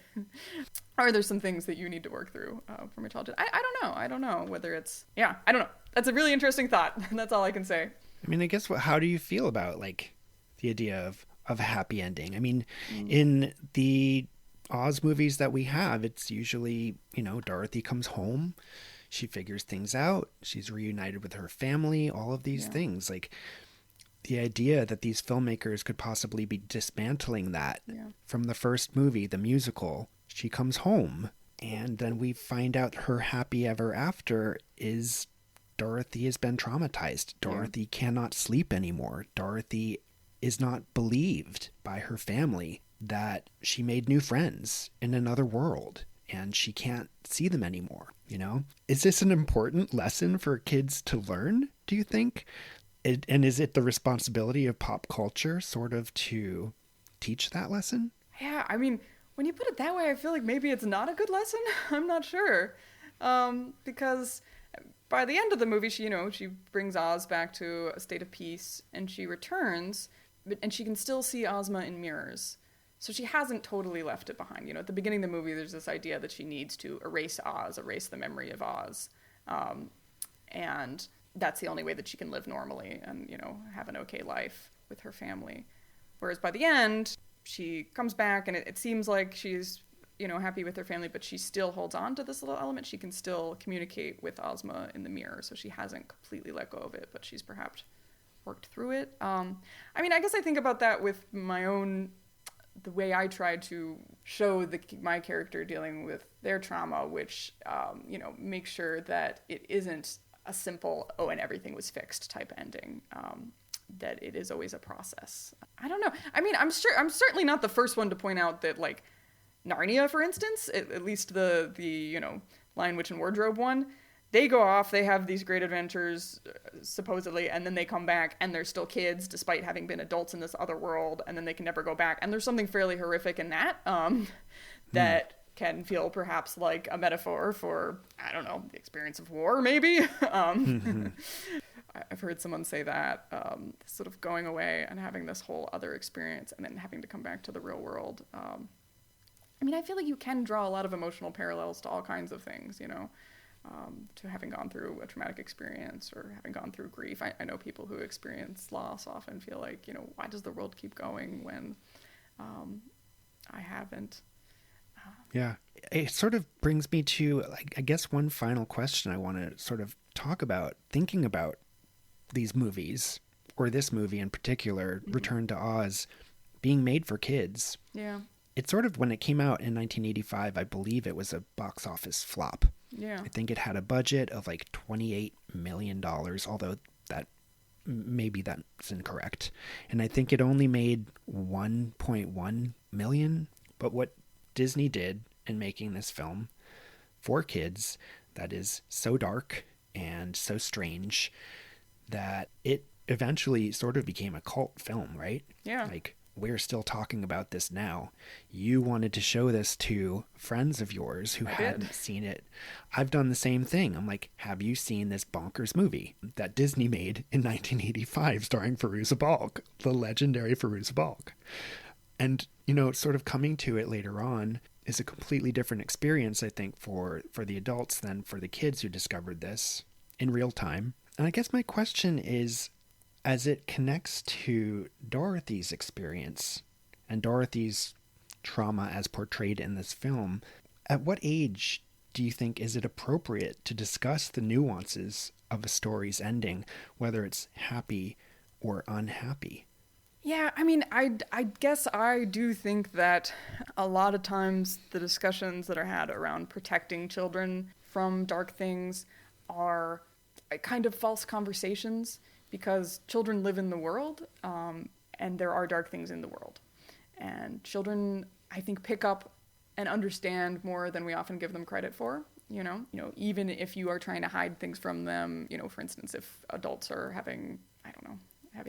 Are there some things that you need to work through from your childhood? I don't know whether it's, I don't know. That's a really interesting thought. That's all I can say. I guess, how do you feel about the idea of a happy ending? In the Oz movies that we have, it's usually, Dorothy comes home, she figures things out, she's reunited with her family, all of these things. The idea that these filmmakers could possibly be dismantling that from the first movie, the musical, she comes home, and then we find out her happy ever after is Dorothy has been traumatized. Dorothy cannot sleep anymore. Dorothy is not believed by her family that she made new friends in another world and she can't see them anymore, you know? Is this an important lesson for kids to learn, do you think? And is it the responsibility of pop culture sort of to teach that lesson? Yeah, I mean, when you put it that way, I feel like maybe it's not a good lesson. I'm not sure. Because by the end of the movie, she brings Oz back to a state of peace, and she returns, and she can still see Ozma in mirrors. So she hasn't totally left it behind. At the beginning of the movie, there's this idea that she needs to erase the memory of Oz. And that's the only way that she can live normally and, have an okay life with her family. Whereas by the end, she comes back and it seems like she's, happy with her family, but she still holds on to this little element. She can still communicate with Ozma in the mirror. So she hasn't completely let go of it, but she's perhaps worked through it. I guess I think about that with the way I try to show my character dealing with their trauma, which, make sure that it isn't a simple, and everything was fixed type ending. That it is always a process. I don't know. I mean, I'm certainly not the first one to point out that, like, Narnia, for instance, at least the Lion, Witch, and Wardrobe one, they go off, they have these great adventures, supposedly, and then they come back and they're still kids despite having been adults in this other world, and then they can never go back. And there's something fairly horrific in that, that can feel perhaps like a metaphor for, I don't know, the experience of war, maybe. I've heard someone say that, sort of going away and having this whole other experience and then having to come back to the real world. I feel like you can draw a lot of emotional parallels to all kinds of things, to having gone through a traumatic experience or having gone through grief. I know people who experience loss often feel like, why does the world keep going when I haven't? Yeah, it sort of brings me to, I guess, one final question I want to sort of talk about, thinking about these movies, or this movie in particular, Return to Oz, being made for kids. Yeah. It's sort of, when it came out in 1985, I believe it was a box office flop. Yeah. I think it had a budget of like $28 million, although maybe that's incorrect. And I think it only made 1.1 million. But what Disney did in making this film for kids that is so dark and so strange that it eventually sort of became a cult film, right? Yeah. Like, we're still talking about this now. You wanted to show this to friends of yours who hadn't seen it. I've done the same thing. I'm like, have you seen this bonkers movie that Disney made in 1985 starring Fairuza Balk, the legendary Fairuza Balk? And, sort of coming to it later on is a completely different experience, I think, for the adults than for the kids who discovered this in real time. And I guess my question is, as it connects to Dorothy's experience and Dorothy's trauma as portrayed in this film, at what age do you think is it appropriate to discuss the nuances of a story's ending, whether it's happy or unhappy? Yeah, I guess I do think that a lot of times the discussions that are had around protecting children from dark things are kind of false conversations, because children live in the world, and there are dark things in the world. And children, I think, pick up and understand more than we often give them credit for, even if you are trying to hide things from them, for instance, if adults are having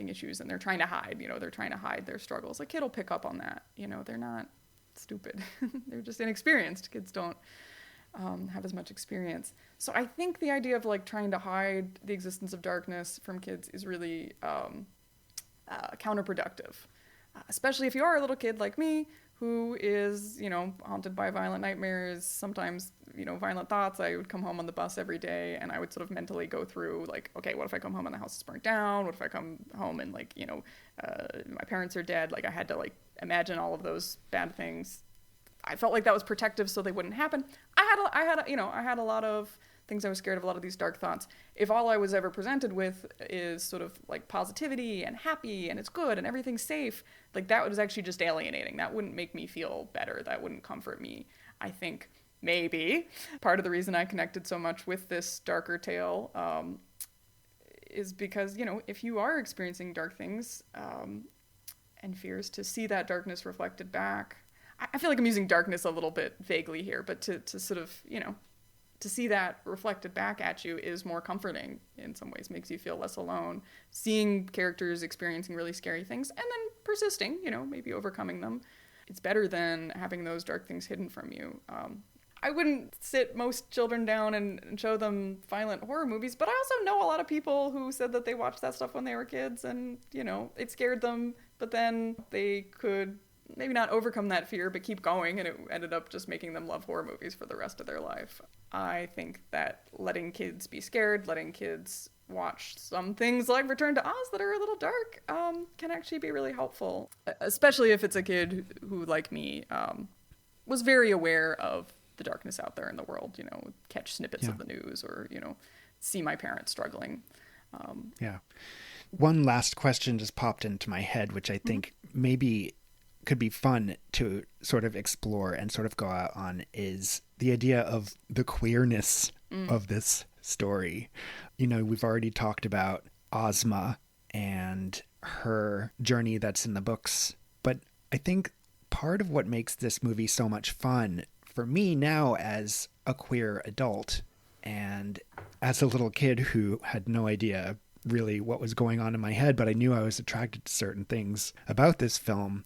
issues and they're trying to hide their struggles. A kid will pick up on that. They're not stupid. They're just inexperienced. Kids don't have as much experience. So I think the idea of trying to hide the existence of darkness from kids is really counterproductive, especially if you are a little kid like me who is, haunted by violent nightmares, sometimes, violent thoughts. I would come home on the bus every day and I would sort of mentally go through okay, what if I come home and the house is burnt down? What if I come home and my parents are dead? I had to imagine all of those bad things. I felt like that was protective so they wouldn't happen. I had a lot of things I was scared of, a lot of these dark thoughts. If all I was ever presented with is sort of positivity and happy and it's good and everything's safe, that was actually just alienating. That wouldn't make me feel better. That wouldn't comfort me. I think maybe part of the reason I connected so much with this darker tale is because, if you are experiencing dark things and fears, to see that darkness reflected back. I feel like I'm using darkness a little bit vaguely here, but to sort of, to see that reflected back at you is more comforting in some ways, makes you feel less alone. Seeing characters experiencing really scary things and then persisting, maybe overcoming them. It's better than having those dark things hidden from you. I wouldn't sit most children down and show them violent horror movies, but I also know a lot of people who said that they watched that stuff when they were kids and, it scared them, but then they could maybe not overcome that fear, but keep going, and it ended up just making them love horror movies for the rest of their life. I think that letting kids be scared, letting kids watch some things like Return to Oz that are a little dark, can actually be really helpful, especially if it's a kid who, like me, was very aware of the darkness out there in the world, catch snippets of the news or, see my parents struggling. Yeah. One last question just popped into my head, which I think maybe could be fun to sort of explore and sort of go out on, is the idea of the queerness of this story. We've already talked about Ozma and her journey that's in the books, but I think part of what makes this movie so much fun for me now as a queer adult and as a little kid who had no idea really what was going on in my head, but I knew I was attracted to certain things about this film.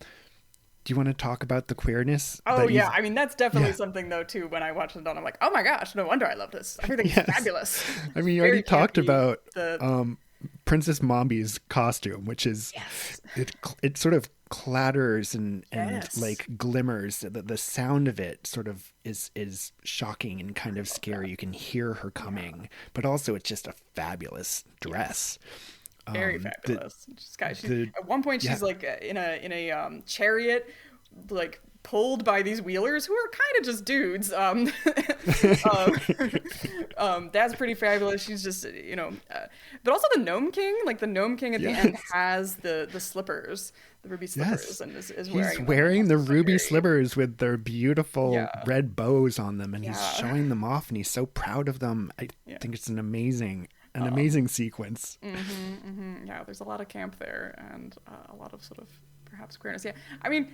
Do you want to talk about the queerness? Oh, yeah. I mean, that's definitely something, though, too. When I watched it on, I'm like, oh my gosh, no wonder I love this. Everything's fabulous. I mean, you already talked about Princess Mombi's costume, which is, it sort of clatters and like glimmers. The sound of it sort of is shocking and kind of scary. You can hear her coming, but also it's just a fabulous dress. Very fabulous. At one point, she's like in a chariot, like pulled by these wheelers who are kind of just dudes. That's pretty fabulous. She's just, but also the Gnome King, like the Gnome King at the end has the slippers, the ruby slippers, and is wearing the ruby slippers with their beautiful red bows on them, and he's showing them off, and he's so proud of them. I think it's an amazing sequence. Yeah, there's a lot of camp there and a lot of sort of perhaps queerness. Yeah, I mean,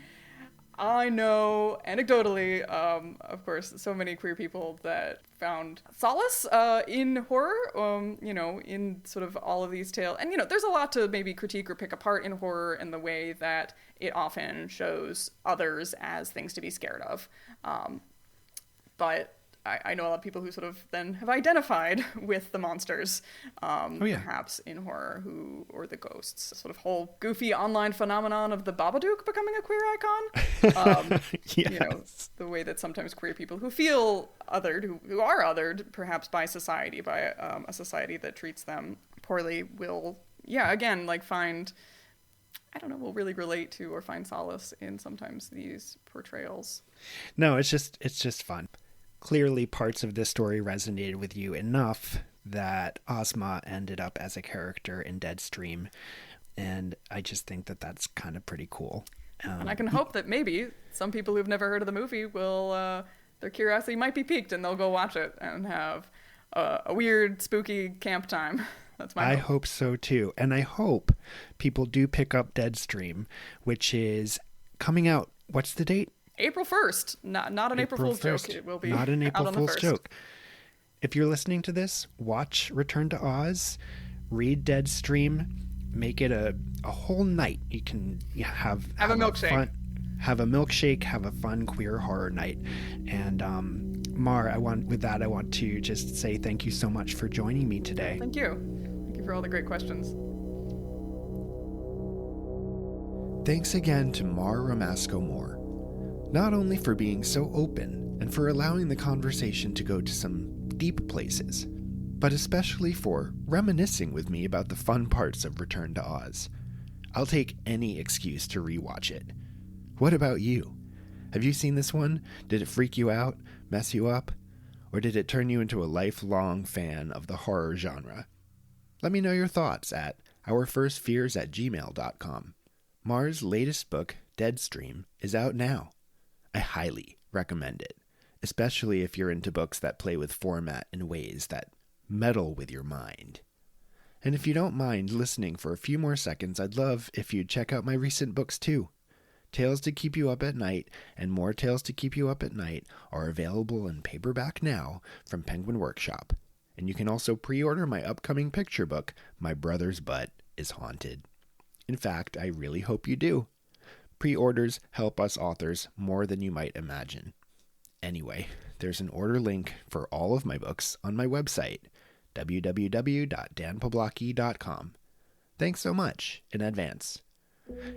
I know anecdotally, of course, so many queer people that found solace in horror, in sort of all of these tales. And, there's a lot to maybe critique or pick apart in horror in the way that it often shows others as things to be scared of. But I know a lot of people who sort of then have identified with the monsters, perhaps in horror, or the ghosts. Sort of whole goofy online phenomenon of the Babadook becoming a queer icon. The way that sometimes queer people who feel othered, who are othered, perhaps by society, by a society that treats them poorly, will, again, like find, will really relate to or find solace in sometimes these portrayals. No, it's just fun. Clearly parts of this story resonated with you enough that Ozma ended up as a character in Deadstream, and I just think that that's kind of pretty cool. And I can hope that maybe some people who've never heard of the movie will, their curiosity might be piqued, and they'll go watch it and have a weird, spooky camp time. That's my hope. I hope so too, and I hope people do pick up Deadstream, which is coming out. What's the date? April 1st, not an April Fool's joke. It will be not an April out on the Fool's 1st. joke. If you're listening to this, watch Return to Oz, read Deadstream, make it a whole night. You can have a milkshake. Have a milkshake, have a fun queer horror night. And Mar, I want to just say thank you so much for joining me today. Thank you. Thank you for all the great questions. Thanks again to Mar Romasco-Moore. Not only for being so open and for allowing the conversation to go to some deep places, but especially for reminiscing with me about the fun parts of Return to Oz. I'll take any excuse to rewatch it. What about you? Have you seen this one? Did it freak you out, mess you up, or did it turn you into a lifelong fan of the horror genre? Let me know your thoughts at ourfirstfears@gmail.com. Mar's latest book, Deadstream, is out now. I highly recommend it, especially if you're into books that play with format in ways that meddle with your mind. And if you don't mind listening for a few more seconds, I'd love if you'd check out my recent books too. Tales to Keep You Up at Night and More Tales to Keep You Up at Night are available in paperback now from Penguin Workshop. And you can also pre-order my upcoming picture book, My Brother's Butt is Haunted. In fact, I really hope you do. Pre-orders help us authors more than you might imagine. Anyway, there's an order link for all of my books on my website, www.danpoblocki.com. Thanks so much in advance.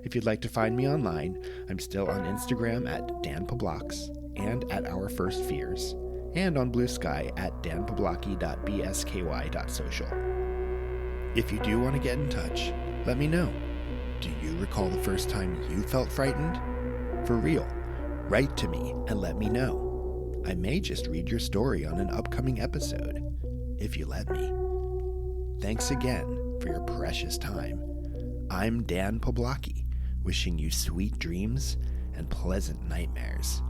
If you'd like to find me online, I'm still on Instagram at danpoblocks and at Our First Fears, and on Blue Sky at danpoblocki.bsky.social. If you do want to get in touch, let me know. Do you recall the first time you felt frightened? For real, write to me and let me know. I may just read your story on an upcoming episode, if you let me. Thanks again for your precious time. I'm Dan Poblocki, wishing you sweet dreams and pleasant nightmares.